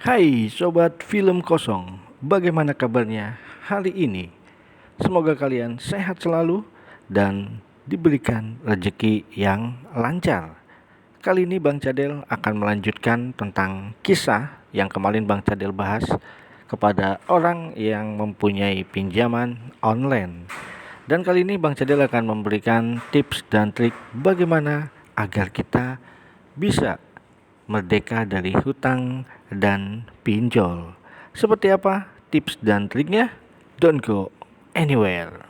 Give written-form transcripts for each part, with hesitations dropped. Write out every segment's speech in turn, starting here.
Hai Sobat Film Kosong, bagaimana kabarnya hari ini? Semoga kalian sehat selalu dan diberikan rezeki yang lancar. Kali ini Bang Cadel akan melanjutkan tentang kisah yang kemarin Bang Cadel bahas kepada orang yang mempunyai pinjaman online. Dan kali ini Bang Cadel akan memberikan tips dan trik bagaimana agar kita bisa merdeka dari hutang dan pinjol. Seperti apa tips dan triknya? Don't go anywhere.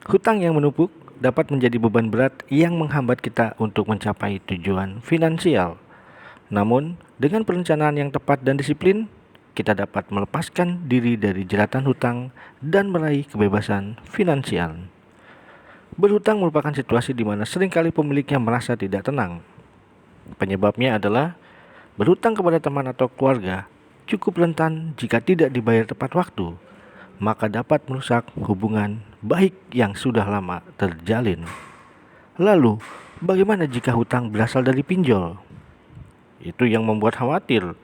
Hutang yang menumpuk dapat menjadi beban berat yang menghambat kita untuk mencapai tujuan finansial. Namun, dengan perencanaan yang tepat dan disiplin, kita dapat melepaskan diri dari jeratan hutang dan meraih kebebasan finansial. Berhutang merupakan situasi di mana seringkali pemiliknya merasa tidak tenang. Penyebabnya adalah berhutang kepada teman atau keluarga cukup rentan jika tidak dibayar tepat waktu, maka dapat merusak hubungan baik yang sudah lama terjalin. Lalu, bagaimana jika hutang berasal dari pinjol? Itu yang membuat khawatir,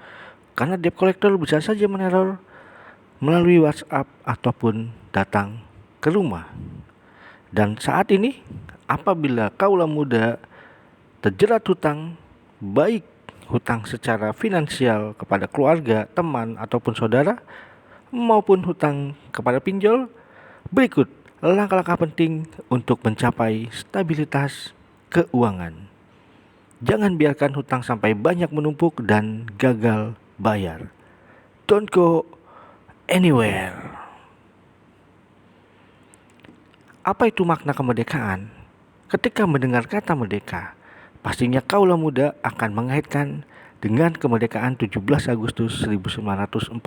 karena debt collector bisa saja meneror melalui WhatsApp ataupun datang ke rumah. Dan saat ini, apabila kaulah muda terjerat hutang, baik hutang secara finansial kepada keluarga, teman, ataupun saudara, maupun hutang kepada pinjol, berikut langkah-langkah penting untuk mencapai stabilitas keuangan. Jangan biarkan hutang sampai banyak menumpuk dan gagal bayar. Don't go anywhere. Apa itu makna kemerdekaan? Ketika mendengar kata merdeka, pastinya kaulah muda akan mengaitkan dengan kemerdekaan 17 Agustus 1945.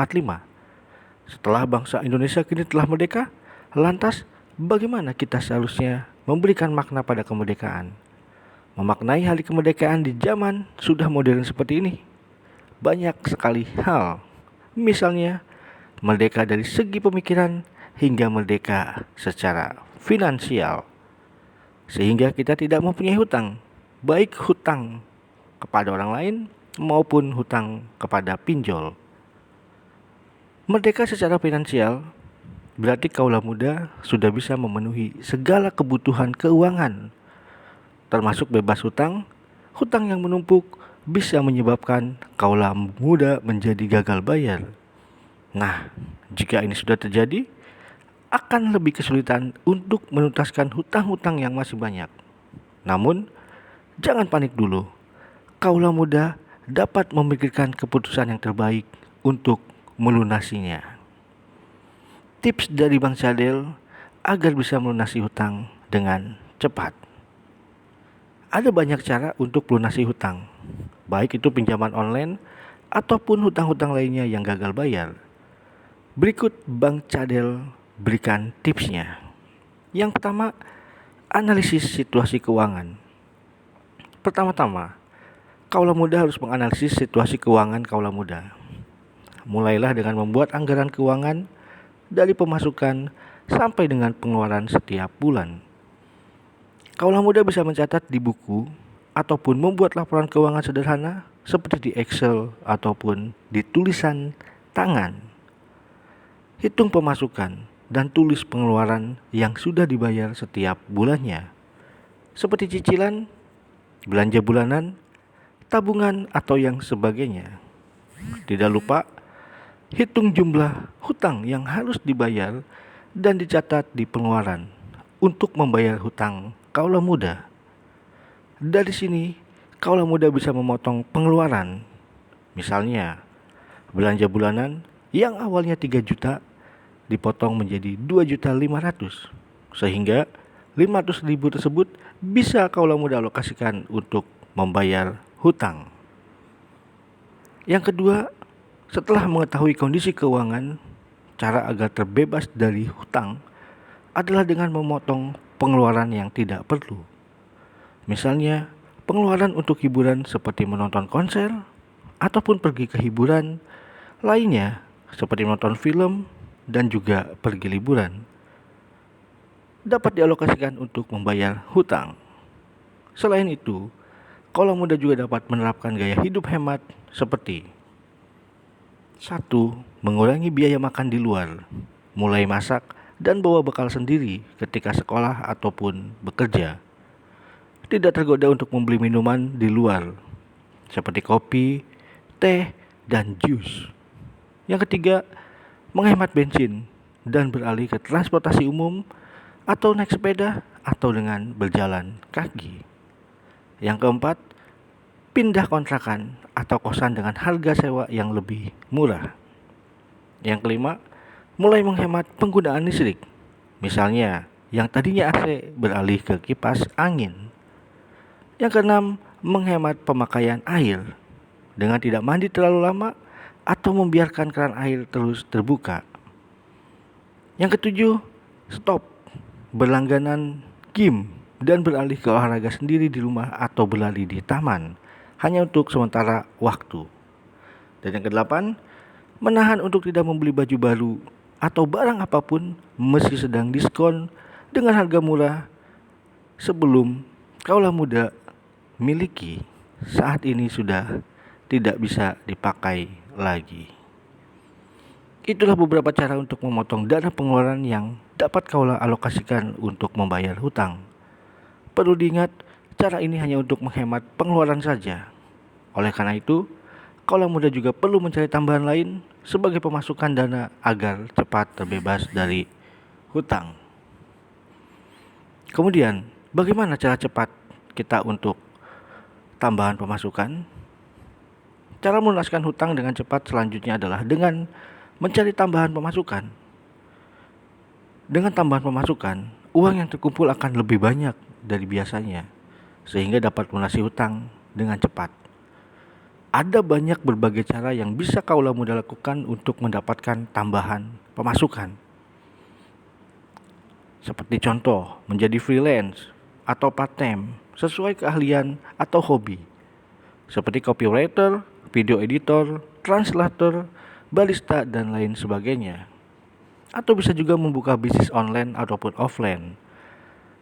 Setelah bangsa Indonesia kini telah merdeka, lantas bagaimana kita seharusnya memberikan makna pada kemerdekaan? Memaknai hari kemerdekaan di zaman sudah modern seperti ini, banyak sekali hal. Misalnya, merdeka dari segi pemikiran hingga merdeka secara finansial. Sehingga kita tidak mempunyai hutang, baik hutang kepada orang lain maupun hutang kepada pinjol. Merdeka secara finansial berarti kaulah muda sudah bisa memenuhi segala kebutuhan keuangan, termasuk bebas hutang. Hutang yang menumpuk bisa menyebabkan kaulah muda menjadi gagal bayar. Nah, jika ini sudah terjadi, akan lebih kesulitan untuk menuntaskan hutang-hutang yang masih banyak. Namun, jangan panik dulu. Kaulah muda dapat memikirkan keputusan yang terbaik untuk melunasinya. Tips dari Bang Cadel agar bisa melunasi hutang dengan cepat. Ada banyak cara untuk melunasi hutang, baik itu pinjaman online ataupun hutang-hutang lainnya yang gagal bayar. Berikut Bang Cadel berikan tipsnya. Yang pertama, analisis situasi keuangan. Pertama-tama, kaulah muda harus menganalisis situasi keuangan kaulah muda. Mulailah dengan membuat anggaran keuangan dari pemasukan sampai dengan pengeluaran setiap bulan. Kaulah muda bisa mencatat di buku ataupun membuat laporan keuangan sederhana seperti di Excel ataupun di tulisan tangan. Hitung pemasukan dan tulis pengeluaran yang sudah dibayar setiap bulannya, seperti cicilan, belanja bulanan, tabungan, atau yang sebagainya. Tidak lupa, hitung jumlah hutang yang harus dibayar dan dicatat di pengeluaran untuk membayar hutang kaulah muda. Dari sini, kaulah muda bisa memotong pengeluaran. Misalnya, belanja bulanan yang awalnya 3 juta dipotong menjadi 2.500.000, sehingga 500.000 tersebut bisa kaulah muda alokasikan untuk membayar hutang. Yang kedua, setelah mengetahui kondisi keuangan, cara agar terbebas dari hutang adalah dengan memotong pengeluaran yang tidak perlu. Misalnya, pengeluaran untuk hiburan seperti menonton konser ataupun pergi ke hiburan lainnya seperti menonton film dan juga pergi liburan dapat dialokasikan untuk membayar hutang. Selain itu, kaula muda juga dapat menerapkan gaya hidup hemat seperti 1. Mengurangi biaya makan di luar, mulai masak dan bawa bekal sendiri ketika sekolah ataupun bekerja. Tidak tergoda untuk membeli minuman di luar, seperti kopi, teh, dan jus. Yang ketiga, menghemat bensin dan beralih ke transportasi umum atau naik sepeda atau dengan berjalan kaki. Yang keempat, pindah kontrakan atau kosan dengan harga sewa yang lebih murah. Yang kelima, mulai menghemat penggunaan listrik. Misalnya, yang tadinya AC beralih ke kipas angin. Yang keenam, menghemat pemakaian air dengan tidak mandi terlalu lama atau membiarkan keran air terus terbuka. Yang ketujuh, stop berlangganan game dan beralih ke olahraga sendiri di rumah atau berlari di taman hanya untuk sementara waktu. Dan yang kedelapan, menahan untuk tidak membeli baju baru atau barang apapun meski sedang diskon dengan harga murah sebelum kaula muda miliki saat ini sudah tidak bisa dipakai lagi. Itulah beberapa cara untuk memotong dana pengeluaran yang dapat kaula alokasikan untuk membayar hutang. Perlu diingat, cara ini hanya untuk menghemat pengeluaran saja. Oleh karena itu, kaula muda juga perlu mencari tambahan lain sebagai pemasukan dana agar cepat terbebas dari hutang. Kemudian, bagaimana cara cepat kita untuk tambahan pemasukan? Cara melunaskan hutang dengan cepat selanjutnya adalah dengan mencari tambahan pemasukan. Dengan tambahan pemasukan, uang yang terkumpul akan lebih banyak dari biasanya, sehingga dapat melunasi hutang dengan cepat. Ada banyak berbagai cara yang bisa kaula muda lakukan untuk mendapatkan tambahan pemasukan. Seperti contoh, menjadi freelance atau part-time sesuai keahlian atau hobi. Seperti copywriter, video editor, translator, barista, dan lain sebagainya. Atau bisa juga membuka bisnis online ataupun offline.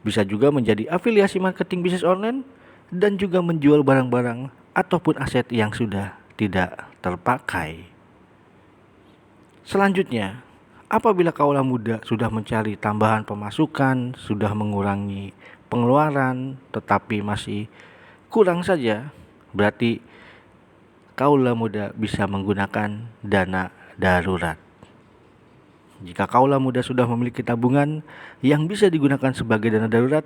Bisa juga menjadi afiliasi marketing bisnis online dan juga menjual barang-barang ataupun aset yang sudah tidak terpakai. Selanjutnya, apabila kaula muda sudah mencari tambahan pemasukan, sudah mengurangi pengeluaran, tetapi masih kurang saja, berarti kaula muda bisa menggunakan dana darurat. Jika kaula muda sudah memiliki tabungan yang bisa digunakan sebagai dana darurat,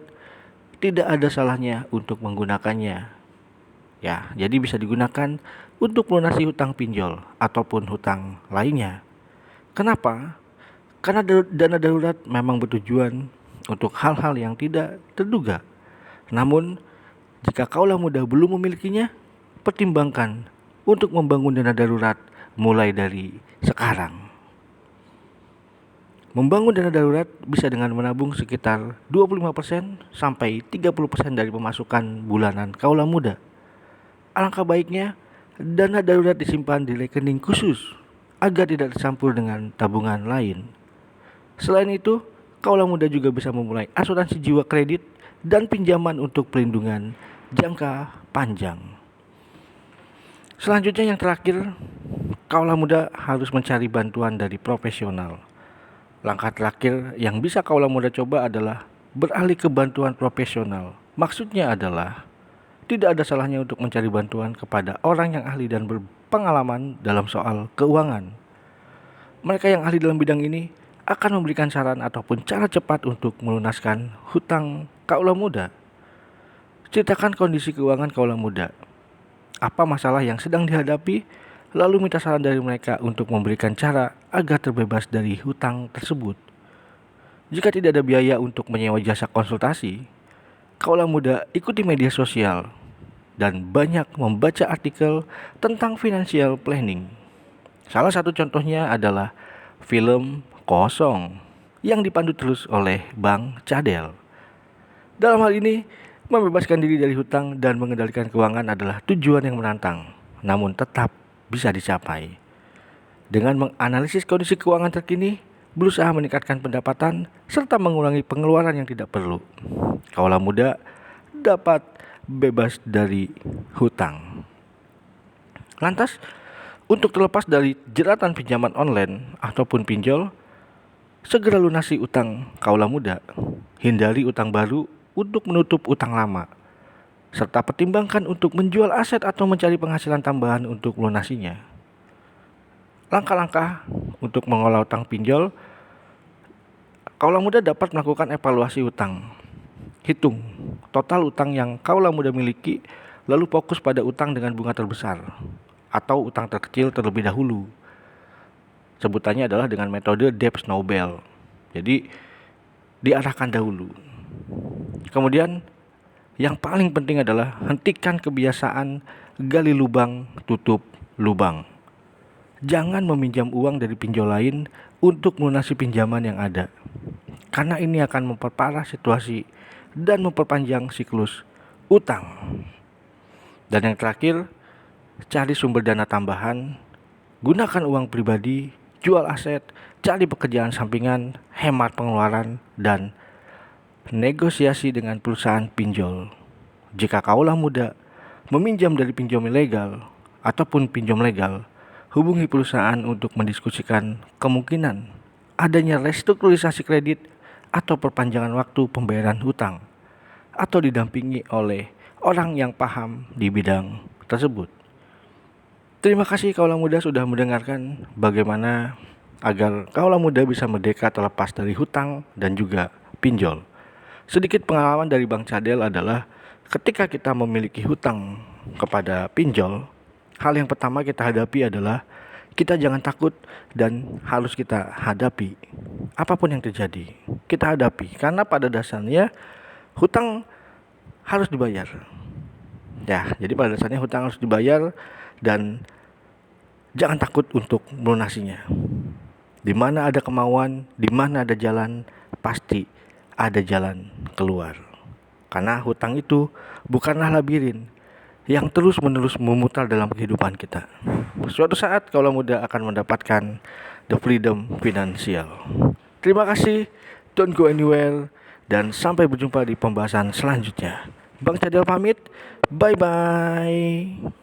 tidak ada salahnya untuk menggunakannya. Ya, jadi bisa digunakan untuk melunasi hutang pinjol ataupun hutang lainnya. Kenapa? Karena dana darurat memang bertujuan untuk hal-hal yang tidak terduga. Namun, jika kaula muda belum memilikinya, pertimbangkan untuk membangun dana darurat mulai dari sekarang. Membangun dana darurat bisa dengan menabung sekitar 25% sampai 30% dari pemasukan bulanan kaula muda. Alangkah baiknya dana darurat disimpan di rekening khusus agar tidak tercampur dengan tabungan lain. Selain itu, kaula muda juga bisa memulai asuransi jiwa kredit dan pinjaman untuk perlindungan jangka panjang. Selanjutnya yang terakhir, kaula muda harus mencari bantuan dari profesional. Langkah terakhir yang bisa kaula muda coba adalah beralih ke bantuan profesional. Maksudnya adalah tidak ada salahnya untuk mencari bantuan kepada orang yang ahli dan berpengalaman dalam soal keuangan. Mereka yang ahli dalam bidang ini akan memberikan saran ataupun cara cepat untuk melunaskan hutang kaula muda. Ceritakan kondisi keuangan kaula muda. Apa masalah yang sedang dihadapi, lalu minta saran dari mereka untuk memberikan cara agar terbebas dari hutang tersebut. Jika tidak ada biaya untuk menyewa jasa konsultasi, kaula muda ikuti media sosial dan banyak membaca artikel tentang financial planning. Salah satu contohnya adalah film Kosong yang dipandu terus oleh Bang Cadel. Dalam hal ini, membebaskan diri dari hutang dan mengendalikan keuangan adalah tujuan yang menantang, namun tetap bisa dicapai. Dengan menganalisis kondisi keuangan terkini, berusaha meningkatkan pendapatan, serta mengurangi pengeluaran yang tidak perlu, kaula muda dapat bebas dari hutang. Lantas, untuk terlepas dari jeratan pinjaman online ataupun pinjol, segera lunasi utang kaula muda. Hindari utang baru untuk menutup utang lama, serta pertimbangkan untuk menjual aset atau mencari penghasilan tambahan untuk melunasinya. Langkah-langkah untuk mengelola utang pinjol, kaula muda dapat melakukan evaluasi utang. Hitung total utang yang kaula muda miliki, lalu fokus pada utang dengan bunga terbesar atau utang terkecil terlebih dahulu. Sebutannya adalah dengan metode debt snowball. Jadi diarahkan dahulu. Kemudian yang paling penting adalah hentikan kebiasaan gali lubang tutup lubang. Jangan meminjam uang dari pinjol lain untuk melunasi pinjaman yang ada, karena ini akan memperparah situasi dan memperpanjang siklus utang. Dan yang terakhir, cari sumber dana tambahan, gunakan uang pribadi, jual aset, cari pekerjaan sampingan, hemat pengeluaran, dan negosiasi dengan perusahaan pinjol. Jika kaulah muda meminjam dari pinjam ilegal ataupun pinjam legal, hubungi perusahaan untuk mendiskusikan kemungkinan adanya restrukturisasi kredit atau perpanjangan waktu pembayaran hutang, atau didampingi oleh orang yang paham di bidang tersebut. Terima kasih kaulah muda sudah mendengarkan bagaimana agar kaulah muda bisa merdeka terlepas dari hutang dan juga pinjol. Sedikit pengalaman dari Bang Cadel adalah ketika kita memiliki hutang kepada pinjol, hal yang pertama kita hadapi adalah kita jangan takut dan harus kita hadapi. Apapun yang terjadi, kita hadapi. Karena pada dasarnya hutang harus dibayar. Ya, jadi pada dasarnya hutang harus dibayar dan jangan takut untuk melunasinya. Di mana ada kemauan, di mana ada jalan, pasti ada jalan keluar. Karena hutang itu bukanlah labirin yang terus-menerus memutar dalam kehidupan kita. Suatu saat kaulah muda akan mendapatkan the freedom finansial. Terima kasih, don't go anywhere, dan sampai berjumpa di pembahasan selanjutnya. Bang Cadel pamit, bye-bye.